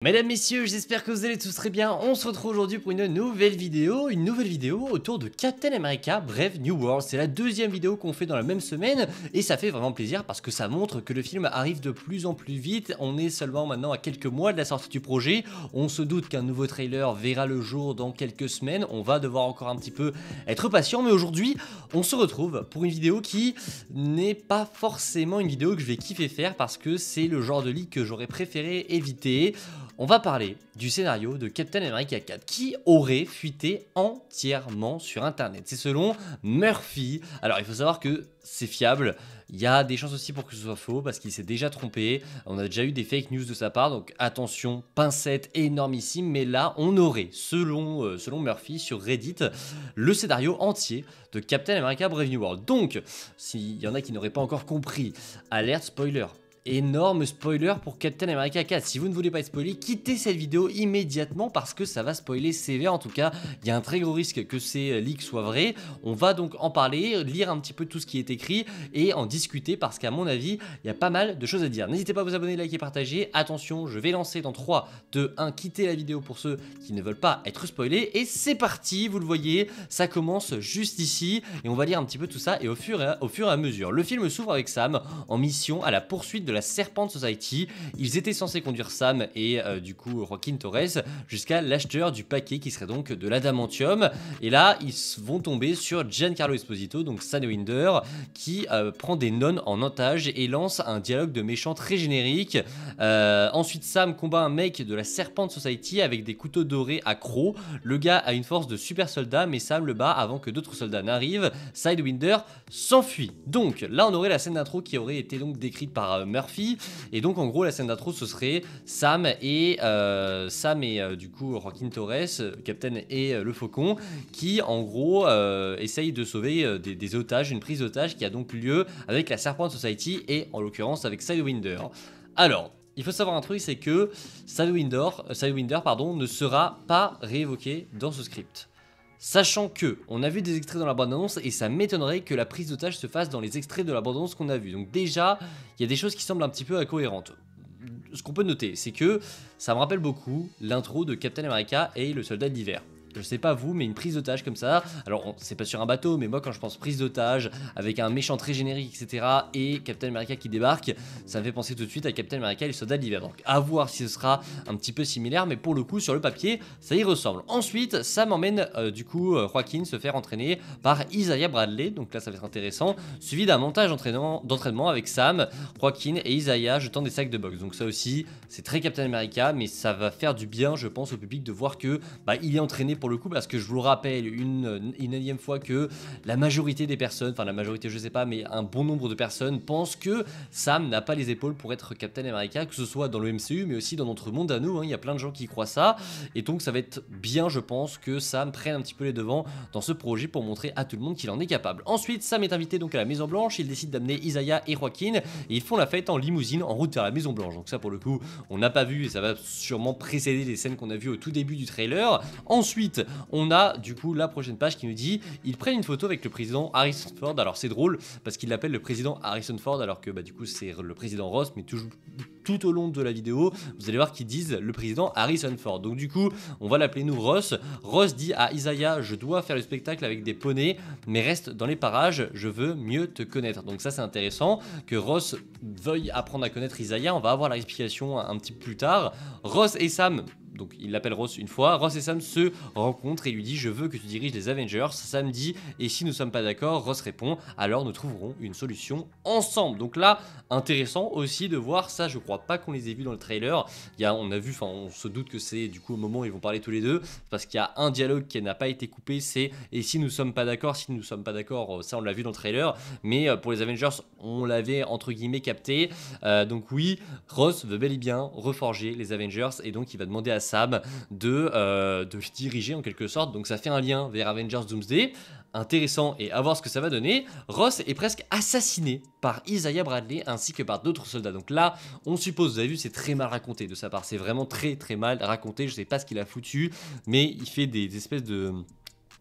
Mesdames, messieurs, j'espère que vous allez tous très bien. On se retrouve aujourd'hui pour une nouvelle vidéo autour de Captain America Brave New World. C'est la deuxième vidéo qu'on fait dans la même semaine et ça fait vraiment plaisir parce que ça montre que le film arrive de plus en plus vite. On est seulement maintenant à quelques mois de la sortie du projet. On se doute qu'un nouveau trailer verra le jour dans quelques semaines. On va devoir encore un petit peu être patient, mais aujourd'hui, on se retrouve pour une vidéo qui n'est pas forcément une vidéo que je vais kiffer faire parce que c'est le genre de leak que j'aurais préféré éviter. On va parler du scénario de Captain America 4 qui aurait fuité entièrement sur internet. C'est selon Murphy. Alors il faut savoir que c'est fiable. Il y a des chances aussi pour que ce soit faux parce qu'il s'est déjà trompé. On a déjà eu des fake news de sa part, donc attention, pincette énormissime. Mais là, on aurait, selon Murphy sur Reddit, le scénario entier de Captain America Brave New World. Donc, s'il y en a qui n'auraient pas encore compris, alerte spoiler. Énorme spoiler pour Captain America 4. Si vous ne voulez pas être spoilé, quittez cette vidéo immédiatement parce que ça va spoiler sévère. En tout cas, il y a un très gros risque que ces leaks soient vrais. On va donc en parler, lire un petit peu tout ce qui est écrit et en discuter parce qu'à mon avis, il y a pas mal de choses à dire. N'hésitez pas à vous abonner, liker, partager. Attention, je vais lancer dans 3, 2, 1. Quittez la vidéo pour ceux qui ne veulent pas être spoilés. Et c'est parti, vous le voyez, ça commence juste ici et on va lire un petit peu tout ça et au fur et à mesure. Le film s'ouvre avec Sam en mission à la poursuite de la Serpent Society. Ils étaient censés conduire Sam et du coup Joaquin Torres jusqu'à l'acheteur du paquet qui serait donc de l'adamantium. Et là, ils vont tomber sur Giancarlo Esposito, donc Sam Winder, qui prend des nonnes en otage et lance un dialogue de méchant très générique. Ensuite, Sam combat un mec de la Serpent Society avec des couteaux dorés à crocs. Le gars a une force de super soldat, mais Sam le bat avant que d'autres soldats n'arrivent. Sidewinder s'enfuit. Donc là, on aurait la scène d'intro qui aurait été donc décrite par Murphy. Et donc en gros la scène d'intro ce serait Sam et du coup Joaquin Torres, Captain et le Faucon qui en gros essayent de sauver des otages, une prise d'otage qui a donc lieu avec la Serpent Society et en l'occurrence avec Sidewinder. Alors il faut savoir un truc, c'est que Sidewinder ne sera pas réévoqué dans ce script. Sachant que on a vu des extraits dans la bande-annonce et ça m'étonnerait que la prise d'otage se fasse dans les extraits de la bande-annonce qu'on a vu. Donc déjà, il y a des choses qui semblent un petit peu incohérentes. Ce qu'on peut noter, c'est que ça me rappelle beaucoup l'intro de Captain America et le soldat d'hiver. Je sais pas vous, mais une prise d'otage comme ça, alors c'est pas sur un bateau, mais moi quand je pense prise d'otage, avec un méchant très générique, etc., et Captain America qui débarque, ça me fait penser tout de suite à Captain America et le soldat d'hiver. Donc à voir si ce sera un petit peu similaire, mais pour le coup, sur le papier, ça y ressemble. Ensuite, ça m'emmène du coup Joaquin se faire entraîner par Isaiah Bradley, donc là ça va être intéressant, suivi d'un montage d'entraînement avec Sam, Joaquin et Isaiah jetant des sacs de boxe. Donc ça aussi, c'est très Captain America, mais ça va faire du bien, je pense, au public de voir que il est entraîné pour le coup, parce que je vous le rappelle une énième fois que la majorité des personnes, enfin la majorité je sais pas, mais un bon nombre de personnes pensent que Sam n'a pas les épaules pour être Captain America, que ce soit dans le MCU mais aussi dans notre monde à nous, hein. Il y a plein de gens qui croient ça et donc ça va être bien, je pense, que Sam prenne un petit peu les devants dans ce projet pour montrer à tout le monde qu'il en est capable. Ensuite, Sam est invité donc à la Maison Blanche, il décide d'amener Isaiah et Joaquin et ils font la fête en limousine en route vers la Maison Blanche. Donc ça pour le coup on n'a pas vu et ça va sûrement précéder les scènes qu'on a vues au tout début du trailer. Ensuite on a du coup la prochaine page qui nous dit ils prennent une photo avec le président Harrison Ford. Alors c'est drôle parce qu'il l'appelle le président Harrison Ford alors que du coup c'est le président Ross, mais tout au long de la vidéo vous allez voir qu'ils disent le président Harrison Ford. Donc du coup on va l'appeler nous Ross. Ross dit à Isaiah je dois faire le spectacle avec des poneys mais reste dans les parages, je veux mieux te connaître. Donc ça c'est intéressant que Ross veuille apprendre à connaître Isaiah. On va avoir l'explication un petit peu plus tard. Ross et Sam, donc il l'appelle Ross une fois, Ross et Sam se rencontrent et lui dit je veux que tu diriges les Avengers. Sam dit et si nous sommes pas d'accord, Ross répond alors nous trouverons une solution ensemble. Donc là intéressant aussi de voir ça, je crois pas qu'on les ait vus dans le trailer. On a vu, on se doute que c'est du coup au moment où ils vont parler tous les deux parce qu'il y a un dialogue qui n'a pas été coupé, c'est et si nous sommes pas d'accord, ça on l'a vu dans le trailer, mais pour les Avengers on l'avait entre guillemets capté. Donc oui, Ross veut bel et bien reforger les Avengers et donc il va demander à Sam de diriger en quelque sorte. Donc ça fait un lien vers Avengers Doomsday. Intéressant et à voir ce que ça va donner. Ross est presque assassiné par Isaiah Bradley ainsi que par d'autres soldats. Donc là, on suppose, vous avez vu, c'est très mal raconté de sa part. C'est vraiment très très mal raconté. Je sais pas ce qu'il a foutu, mais il fait des espèces de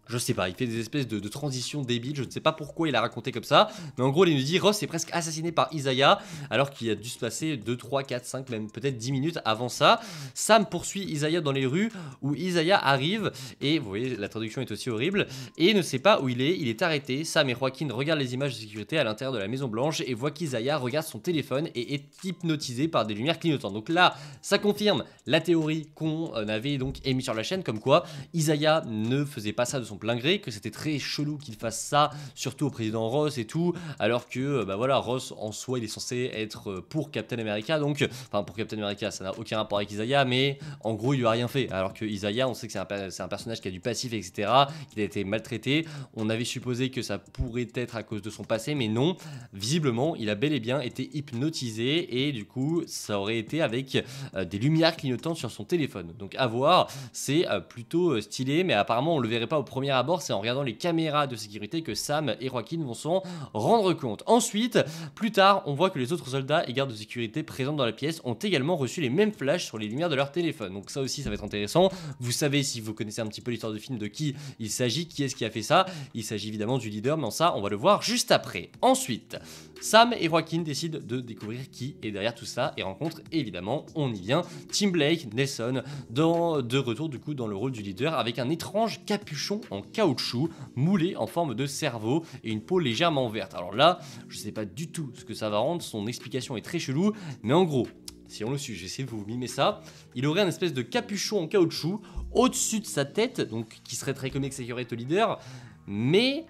Je sais pas, il fait des espèces de transitions débiles, je ne sais pas pourquoi il a raconté comme ça, mais en gros il nous dit Ross est presque assassiné par Isaiah, alors qu'il a dû se passer 2, 3, 4, 5, même peut-être 10 minutes avant ça. Sam poursuit Isaiah dans les rues, où Isaiah arrive, et vous voyez la traduction est aussi horrible, et ne sait pas où il est arrêté. Sam et Joaquin regardent les images de sécurité à l'intérieur de la Maison Blanche, et voient qu'Isaiah regarde son téléphone et est hypnotisé par des lumières clignotantes. Donc là, ça confirme la théorie qu'on avait donc émise sur la chaîne, comme quoi Isaiah ne faisait pas ça de son plein gré, que c'était très chelou qu'il fasse ça, surtout au président Ross et tout, alors que bah voilà, Ross en soi il est censé être pour Captain America, donc enfin pour Captain America ça n'a aucun rapport avec Isaiah, mais en gros il lui a rien fait, alors que Isaiah on sait que c'est un personnage qui a du passif etc, qu'il a été maltraité. On avait supposé que ça pourrait être à cause de son passé, mais non, visiblement il a bel et bien été hypnotisé, et du coup ça aurait été avec des lumières clignotantes sur son téléphone. Donc à voir, c'est plutôt stylé, mais apparemment on le verrait pas au premier abord, c'est en regardant les caméras de sécurité que Sam et Joaquin vont s'en rendre compte. Ensuite, plus tard, on voit que les autres soldats et gardes de sécurité présents dans la pièce ont également reçu les mêmes flashs sur les lumières de leur téléphone. Donc ça aussi, ça va être intéressant. Vous savez, si vous connaissez un petit peu l'histoire du film, de qui il s'agit, qui est-ce qui a fait ça. Il s'agit évidemment du leader, mais en ça, on va le voir juste après. Ensuite, Sam et Joaquin décident de découvrir qui est derrière tout ça et rencontrent évidemment, on y vient, Tim Blake, Nelson, de retour du coup dans le rôle du leader, avec un étrange capuchon en caoutchouc moulé en forme de cerveau et une peau légèrement verte. Alors là, je sais pas du tout ce que ça va rendre, son explication est très chelou, mais en gros, si on le suit, j'essaie de vous mimer ça, il aurait un espèce de capuchon en caoutchouc au-dessus de sa tête, donc qui serait très comique, sécurité leader, mais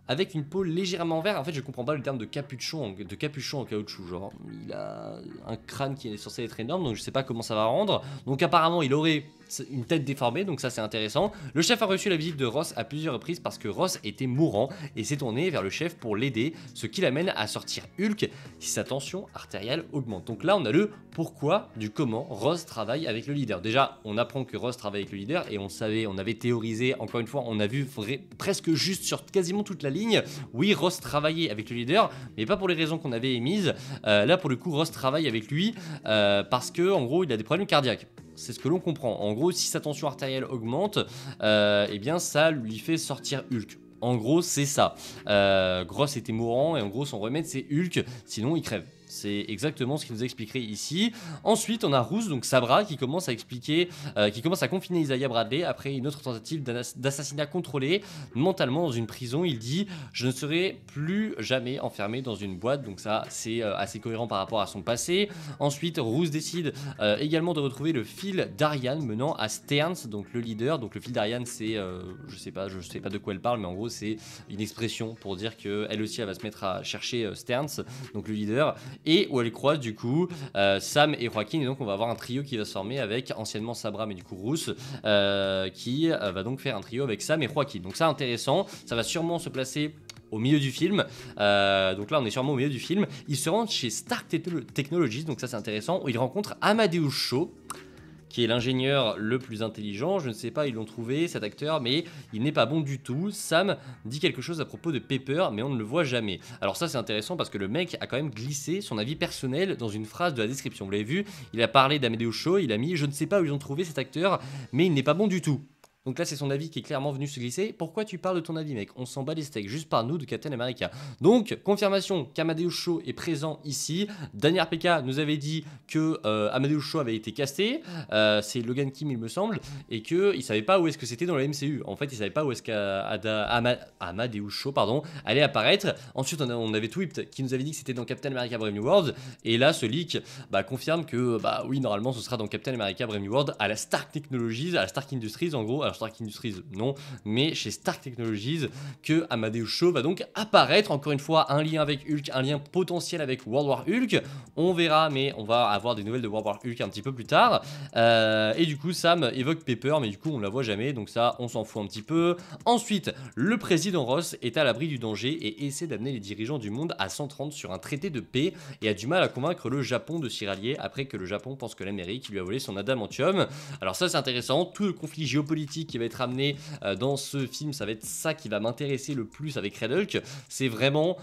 avec une peau légèrement verte. En fait, je comprends pas le terme de capuchon en caoutchouc. Genre, il a un crâne qui est censé être énorme, donc je sais pas comment ça va rendre. Donc apparemment, il aurait une tête déformée, donc ça c'est intéressant. Le chef a reçu la visite de Ross à plusieurs reprises parce que Ross était mourant et s'est tourné vers le chef pour l'aider, ce qui l'amène à sortir Hulk si sa tension artérielle augmente. Donc là, on a le pourquoi du comment Ross travaille avec le leader. Déjà, on apprend que Ross travaille avec le leader, et on savait, on avait théorisé, encore une fois, on a vu presque juste sur quasiment toute la ligne. Oui, Ross travaillait avec le leader, mais pas pour les raisons qu'on avait émises. Là, pour le coup, Ross travaille avec lui parce que, en gros, il a des problèmes cardiaques. C'est ce que l'on comprend. En gros, si sa tension artérielle augmente, eh bien, ça lui fait sortir Hulk. En gros, c'est ça. Ross était mourant, et en gros, son remède, c'est Hulk, sinon il crève. C'est exactement ce qu'il nous expliquerait ici. Ensuite, on a Roos, donc Sabra, qui commence à expliquer, qui commence à confiner Isaiah Bradley après une autre tentative d'assassinat contrôlé mentalement dans une prison. Il dit « Je ne serai plus jamais enfermé dans une boîte », donc ça, c'est assez cohérent par rapport à son passé. Ensuite, Roos décide également de retrouver le fil d'Ariane menant à Stearns, donc le leader. Donc le fil d'Ariane, c'est, je sais pas de quoi elle parle, mais en gros, c'est une expression pour dire qu'elle aussi, elle va se mettre à chercher Stearns, donc le leader, et où elle croise du coup Sam et Joaquin, et donc on va avoir un trio qui va se former avec anciennement Sabra, mais du coup Roos, qui va donc faire un trio avec Sam et Joaquin. Donc ça, intéressant, ça va sûrement se placer au milieu du film. Donc là on est sûrement au milieu du film. Il se rend chez Stark Technologies, donc ça c'est intéressant, où il rencontre Amadeus Cho, qui est l'ingénieur le plus intelligent. Je ne sais pas, ils l'ont trouvé, cet acteur, mais il n'est pas bon du tout. Sam dit quelque chose à propos de Pepper, mais on ne le voit jamais. Alors ça, c'est intéressant parce que le mec a quand même glissé son avis personnel dans une phrase de la description. Vous l'avez vu, il a parlé d'Amadeus Cho, il a mis « Je ne sais pas où ils ont trouvé cet acteur, mais il n'est pas bon du tout ». Donc là, c'est son avis qui est clairement venu se glisser. Pourquoi tu parles de ton avis, mec? On s'en bat les steaks, juste par nous de Captain America. Donc, confirmation qu'Amadeus Cho est présent ici. Daniel PK nous avait dit que Amadeus Cho avait été casté. C'est Logan Kim, il me semble. Et qu'il ne savait pas où est-ce que c'était dans la MCU. En fait, il ne savait pas où est-ce qu'Amadeus Cho allait apparaître. Ensuite, on avait Twipt qui nous avait dit que c'était dans Captain America Brave New World. Et là, ce leak confirme que, oui, normalement, ce sera dans Captain America Brave New World à la Stark Technologies, à la Stark Industries, en gros. Alors, Stark Industries, non, mais chez Stark Technologies, que Amadeus Cho va donc apparaître. Encore une fois, un lien avec Hulk, un lien potentiel avec World War Hulk. On verra, mais on va avoir des nouvelles de World War Hulk un petit peu plus tard. Et du coup, Sam évoque Pepper, mais du coup, on la voit jamais, donc ça, on s'en fout un petit peu. Ensuite, le président Ross est à l'abri du danger et essaie d'amener les dirigeants du monde à s'entendre sur un traité de paix, et a du mal à convaincre le Japon de s'y rallier après que le Japon pense que l'Amérique lui a volé son adamantium. Alors ça, c'est intéressant, tout le conflit géopolitique thématique qui va être amenée dans ce film, ça va être ça qui va m'intéresser le plus avec Red Hulk, c'est vraiment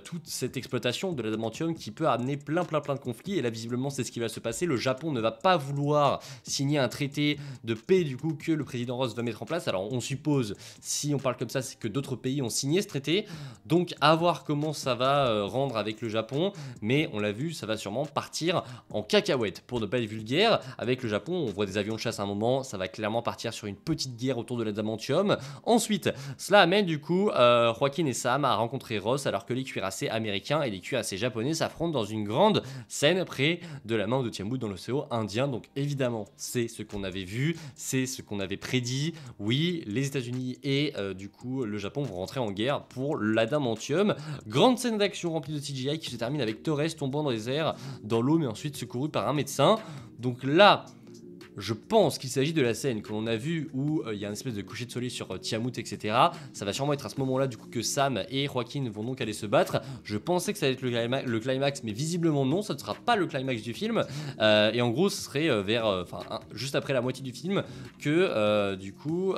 toute cette exploitation de l'adamantium qui peut amener plein de conflits, et là visiblement c'est ce qui va se passer. Le Japon ne va pas vouloir signer un traité de paix du coup que le président Ross va mettre en place. Alors on suppose, si on parle comme ça, c'est que d'autres pays ont signé ce traité, donc à voir comment ça va rendre avec le Japon, mais on l'a vu, ça va sûrement partir en cacahuète. Pour ne pas être vulgaire, avec le Japon, on voit des avions de chasse à un moment, ça va clairement partir sur une petite guerre autour de l'adamantium. Ensuite, cela amène du coup Joaquin et Sam à rencontrer Ross, alors que les cuirassés américains et les cuirassés japonais s'affrontent dans une grande scène près de la main de Tiamut dans l'océan Indien. Donc évidemment, c'est ce qu'on avait vu, c'est ce qu'on avait prédit. Oui, les États-Unis et du coup le Japon vont rentrer en guerre pour l'adamantium. Grande scène d'action remplie de CGI qui se termine avec Torres tombant dans les airs, dans l'eau, mais ensuite secouru par un médecin. Donc là, je pense qu'il s'agit de la scène que l'on a vue où il y a une espèce de coucher de soleil sur Tiamut, etc. Ça va sûrement être à ce moment-là du coup que Sam et Joaquin vont donc aller se battre. Je pensais que ça allait être le climax, mais visiblement non, ça ne sera pas le climax du film. Et en gros, ce serait juste après la moitié du film que du coup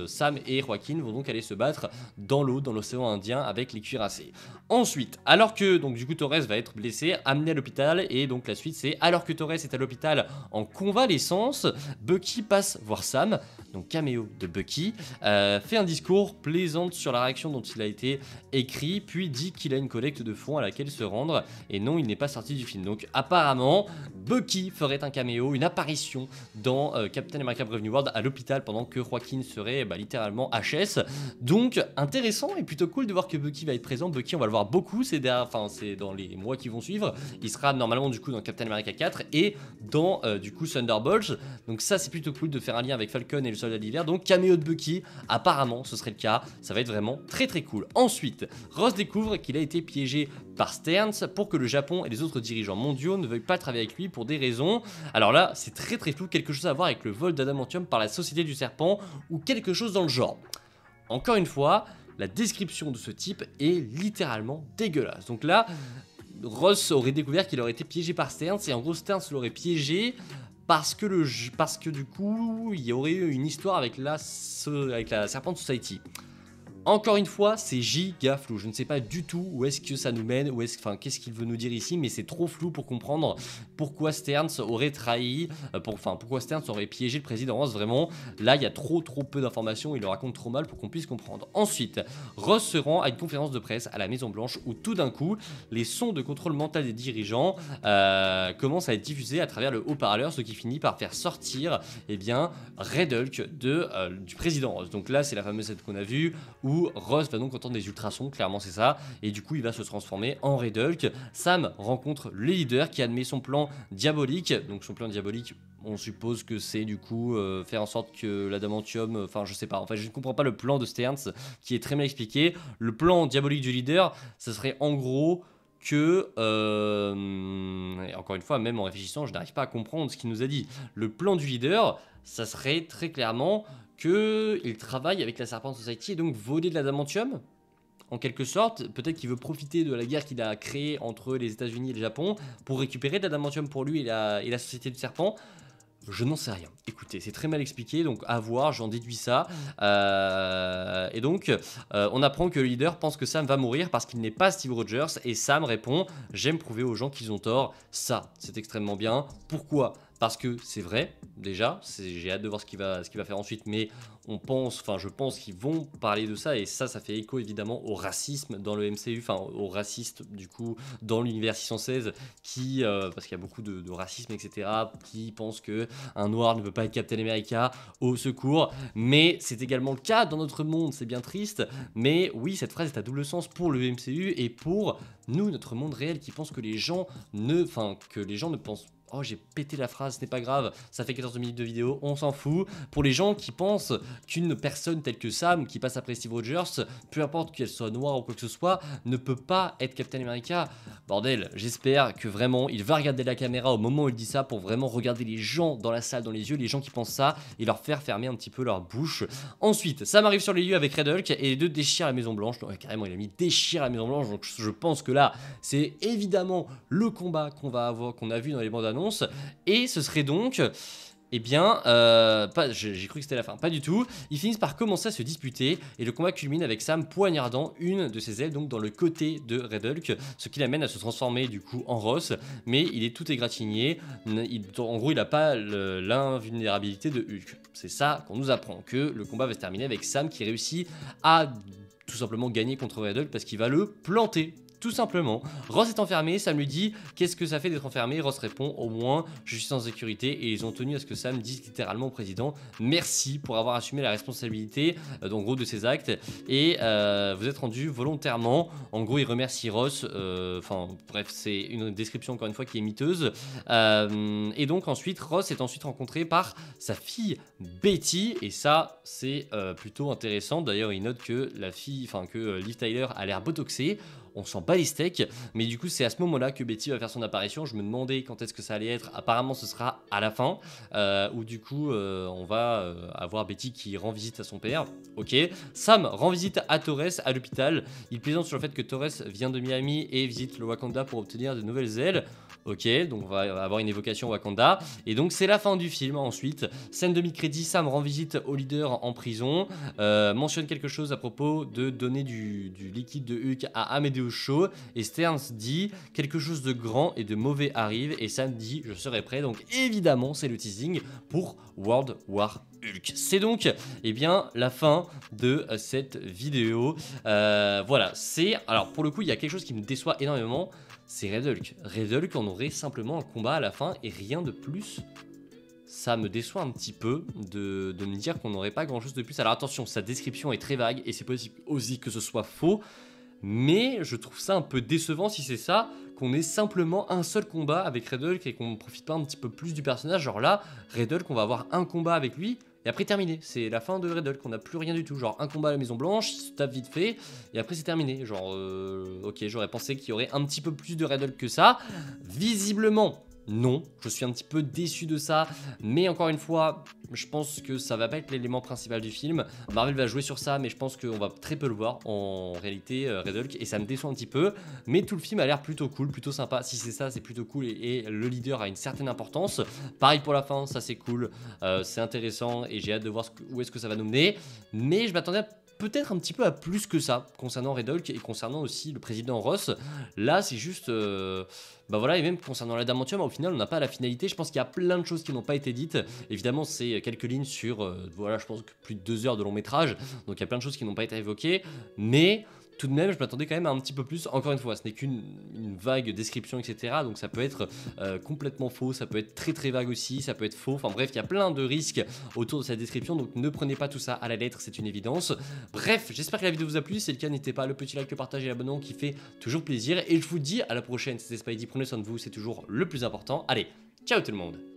Sam et Joaquin vont donc aller se battre dans l'eau, dans l'océan Indien avec les cuirassés. Ensuite, alors que donc du coup Torres va être blessé, amené à l'hôpital, et donc la suite c'est alors que Torres est à l'hôpital en convalescence, Bucky passe voir Sam, donc caméo de Bucky, fait un discours plaisant sur la réaction dont il a été écrit, puis dit qu'il a une collecte de fonds à laquelle se rendre, et non, il n'est pas sorti du film. Donc apparemment, Bucky ferait un caméo, une apparition dans Captain America Brave New World à l'hôpital pendant que Joaquin serait littéralement HS. Donc intéressant et plutôt cool de voir que Bucky va être présent. Bucky, on va le voir beaucoup, c'est dans les mois qui vont suivre. Il sera normalement du coup dans Captain America 4 et dans du coup Thunderbolts. Donc ça c'est plutôt cool de faire un lien avec Falcon et le Soldat d'hiver. Donc caméo de Bucky, apparemment ce serait le cas, ça va être vraiment très cool. Ensuite, Ross découvre qu'il a été piégé par Stearns pour que le Japon et les autres dirigeants mondiaux ne veuillent pas travailler avec lui pour des raisons. Alors là c'est très flou, quelque chose à voir avec le vol d'adamantium par la Société du Serpent ou quelque chose dans le genre. Encore une fois, la description de ce type est littéralement dégueulasse. Donc là, Ross aurait découvert qu'il aurait été piégé par Stearns, et en gros Stearns l'aurait piégé parce que du coup il y aurait eu une histoire avec la Serpent Society. Encore une fois, c'est giga flou. Je ne sais pas du tout où est-ce que ça nous mène, qu'est-ce qu'il veut nous dire ici, mais c'est trop flou pour comprendre pourquoi Stearns aurait trahi, pourquoi Stearns aurait piégé le président Ross. Vraiment, là, il y a trop peu d'informations, il le raconte trop mal pour qu'on puisse comprendre. Ensuite, Ross se rend à une conférence de presse à la Maison Blanche où tout d'un coup, les sons de contrôle mental des dirigeants commencent à être diffusés à travers le haut-parleur, ce qui finit par faire sortir Red Hulk du président Ross. Donc là, c'est la fameuse scène qu'on a vue où Ross va donc entendre des ultrasons, clairement c'est ça, et du coup il va se transformer en Red Hulk. Sam rencontre le leader qui admet son plan diabolique. Donc son plan diabolique, on suppose que c'est du coup faire en sorte que l'adamantium, je sais pas, je ne comprends pas le plan de Stearns qui est très mal expliqué. Le plan diabolique du leader, ça serait en gros que, et encore une fois, même en réfléchissant, je n'arrive pas à comprendre ce qu'il nous a dit. Le plan du leader, ça serait très clairement qu'il travaille avec la Serpent Society et donc voler de l'adamantium, en quelque sorte. Peut-être qu'il veut profiter de la guerre qu'il a créée entre les États-Unis et le Japon pour récupérer de l'adamantium pour lui et la Société du Serpent. Je n'en sais rien. Écoutez, c'est très mal expliqué, donc à voir, j'en déduis ça. Et donc, on apprend que le leader pense que Sam va mourir parce qu'il n'est pas Steve Rogers, et Sam répond « J'aime prouver aux gens qu'ils ont tort ». Ça, c'est extrêmement bien. Pourquoi ? Parce que c'est vrai, déjà, j'ai hâte de voir ce qu'il va faire ensuite, mais je pense qu'ils vont parler de ça, et ça fait écho évidemment au racisme dans le MCU, au raciste du coup dans l'univers 616, parce qu'il y a beaucoup de racisme, etc., qui pensent que un noir ne peut pas être Captain America, au secours. Mais c'est également le cas dans notre monde, c'est bien triste, mais oui, cette phrase est à double sens pour le MCU et pour nous, notre monde réel, qui pense que les gens ne pensent. Oh, j'ai pété la phrase, ce n'est pas grave, ça fait 14 minutes de vidéo, on s'en fout. Pour les gens qui pensent qu'une personne telle que Sam, qui passe après Steve Rogers, peu importe qu'elle soit noire ou quoi que ce soit, ne peut pas être Captain America, bordel, j'espère que vraiment il va regarder la caméra au moment où il dit ça pour vraiment regarder les gens dans la salle, dans les yeux, les gens qui pensent ça, et leur faire fermer un petit peu leur bouche. Ensuite, Sam arrive sur les lieux avec Red Hulk et les deux déchirent la Maison Blanche. Donc, carrément, il a mis déchire la Maison Blanche, donc je pense que là, c'est évidemment le combat qu'on a vu dans les bandes annonces. Et ce serait donc eh bien, j'ai cru que c'était la fin, pas du tout. Ils finissent par commencer à se disputer et le combat culmine avec Sam poignardant une de ses ailes, donc dans le côté de Red Hulk, ce qui l'amène à se transformer du coup en Ross, mais il est tout égratigné. En gros, il n'a pas l'invulnérabilité de Hulk. C'est ça qu'on nous apprend, que le combat va se terminer avec Sam qui réussit à tout simplement gagner contre Red Hulk parce qu'il va le planter. Tout simplement. Ross est enfermé, Sam lui dit qu'est-ce que ça fait d'être enfermé. Ross répond au moins je suis en sécurité et ils ont tenu à ce que Sam dise littéralement au président merci pour avoir assumé la responsabilité en gros de ses actes et vous êtes rendu volontairement. En gros il remercie Ross, enfin bref c'est une description encore une fois qui est miteuse et donc ensuite Ross est ensuite rencontré par sa fille Betty et ça c'est plutôt intéressant. D'ailleurs il note que la fille, enfin que Liv Tyler a l'air botoxée. On s'en bat les steaks, mais du coup c'est à ce moment là que Betty va faire son apparition. Je me demandais quand est-ce que ça allait être, apparemment ce sera à la fin, où du coup on va avoir Betty qui rend visite à son père, ok. Sam rend visite à Torres à l'hôpital, il plaisante sur le fait que Torres vient de Miami et visite le Wakanda pour obtenir de nouvelles ailes. Ok, donc on va avoir une évocation Wakanda. Et donc c'est la fin du film ensuite. Scène de mi-crédit, Sam rend visite au leader en prison. Mentionne quelque chose à propos de donner du liquide de Hulk à Amadeus Cho. Et Stearns dit quelque chose de grand et de mauvais arrive. Et Sam dit je serai prêt. Donc évidemment c'est le teasing pour World War Hulk. C'est donc eh bien, la fin de cette vidéo. Voilà, c'est... Alors pour le coup il y a quelque chose qui me déçoit énormément. C'est Red Hulk. Red Hulk, on aurait simplement un combat à la fin et rien de plus. Ça me déçoit un petit peu de me dire qu'on n'aurait pas grand chose de plus. Alors attention, sa description est très vague et c'est possible aussi que ce soit faux. Mais je trouve ça un peu décevant si c'est ça, qu'on ait simplement un seul combat avec Red Hulk et qu'on ne profite pas un petit peu plus du personnage. Genre là, Red Hulk, on va avoir un combat avec lui. Et après terminé, c'est la fin de Red Hulk, on n'a plus rien du tout, genre un combat à la Maison Blanche, il se tape vite fait, et après c'est terminé, genre ok j'aurais pensé qu'il y aurait un petit peu plus de Red Hulk que ça, visiblement non, je suis un petit peu déçu de ça, mais encore une fois, je pense que ça va pas être l'élément principal du film. Marvel va jouer sur ça, mais je pense qu'on va très peu le voir en réalité, Red Hulk, et ça me déçoit un petit peu. Mais tout le film a l'air plutôt cool, plutôt sympa. Si c'est ça, c'est plutôt cool, et le leader a une certaine importance. Pareil pour la fin, ça c'est cool, c'est intéressant, et j'ai hâte de voir où est-ce que ça va nous mener. Mais je m'attendais à peut-être un petit peu à plus que ça concernant Red Hulk et concernant aussi le président Ross. Là c'est juste bah voilà, et même concernant l'adamantium au final on n'a pas la finalité. Je pense qu'il y a plein de choses qui n'ont pas été dites. Évidemment c'est quelques lignes sur voilà, je pense que plus de 2 heures de long métrage, donc il y a plein de choses qui n'ont pas été évoquées, mais tout de même, je m'attendais quand même à un petit peu plus. Encore une fois, ce n'est qu'une vague description, etc. Donc ça peut être complètement faux, ça peut être très très vague aussi, ça peut être faux. Enfin bref, il y a plein de risques autour de cette description. Donc ne prenez pas tout ça à la lettre, c'est une évidence. Bref, j'espère que la vidéo vous a plu. Si c'est le cas, n'hésitez pas à le petit like, le partage et l'abonnement qui fait toujours plaisir. Et je vous dis à la prochaine, c'était Spidey. Prenez soin de vous, c'est toujours le plus important. Allez, ciao tout le monde!